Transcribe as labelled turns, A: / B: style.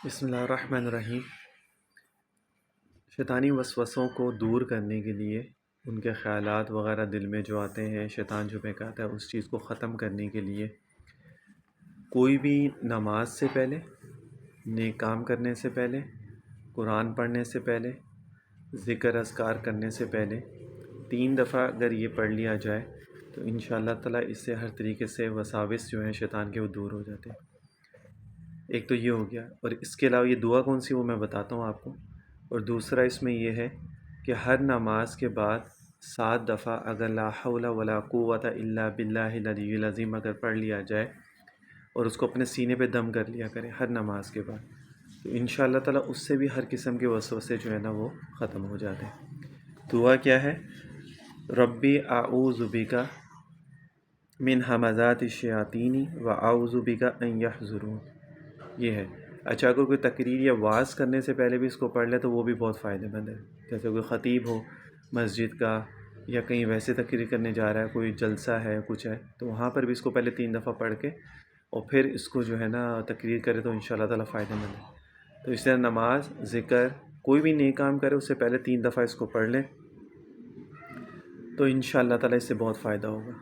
A: بسم اللہ الرحمن الرحیم۔ شیطانی وسوسوں کو دور کرنے کے لیے، ان کے خیالات وغیرہ دل میں جو آتے ہیں، شیطان جو بہکاتا ہے، اس چیز کو ختم کرنے کے لیے کوئی بھی نماز سے پہلے، نیک کام کرنے سے پہلے، قرآن پڑھنے سے پہلے، ذکر اذکار کرنے سے پہلے 3 دفعہ اگر یہ پڑھ لیا جائے تو انشاءاللہ تعالیٰ اس سے ہر طریقے سے وساوس جو ہیں شیطان کے، وہ دور ہو جاتے ہیں۔ ایک تو یہ ہو گیا، اور اس کے علاوہ یہ دعا کون سی وہ میں بتاتا ہوں آپ کو۔ اور دوسرا اس میں یہ ہے کہ ہر نماز کے بعد 7 دفعہ اگر لا حول ولا قوت الا باللہ العلی العظیم اگر پڑھ لیا جائے اور اس کو اپنے سینے پہ دم کر لیا کرے ہر نماز کے بعد، تو انشاءاللہ تعالیٰ اس سے بھی ہر قسم کے وسوسے جو ہے نا وہ ختم ہو جاتے ہیں۔ دعا کیا ہے؟ ربی اعوذ بک من ہمزات الشیاطین و اعوذ بک ان یحضرون، یہ ہے۔ اچھا، اگر کوئی تقریر یا وعظ کرنے سے پہلے بھی اس کو پڑھ لے تو وہ بھی بہت فائدہ مند ہے۔ جیسے کوئی خطیب ہو مسجد کا، یا کہیں ویسے تقریر کرنے جا رہا ہے، کوئی جلسہ ہے، کچھ ہے، تو وہاں پر بھی اس کو پہلے 3 دفعہ پڑھ کے اور پھر اس کو جو ہے نا تقریر کرے تو انشاءاللہ تعالیٰ فائدہ مند ہے۔ تو اس طرح نماز، ذکر، کوئی بھی نیک کام کرے اس سے پہلے 3 دفعہ اس کو پڑھ لیں تو انشاءاللہ تعالیٰ اس سے بہت فائدہ ہوگا۔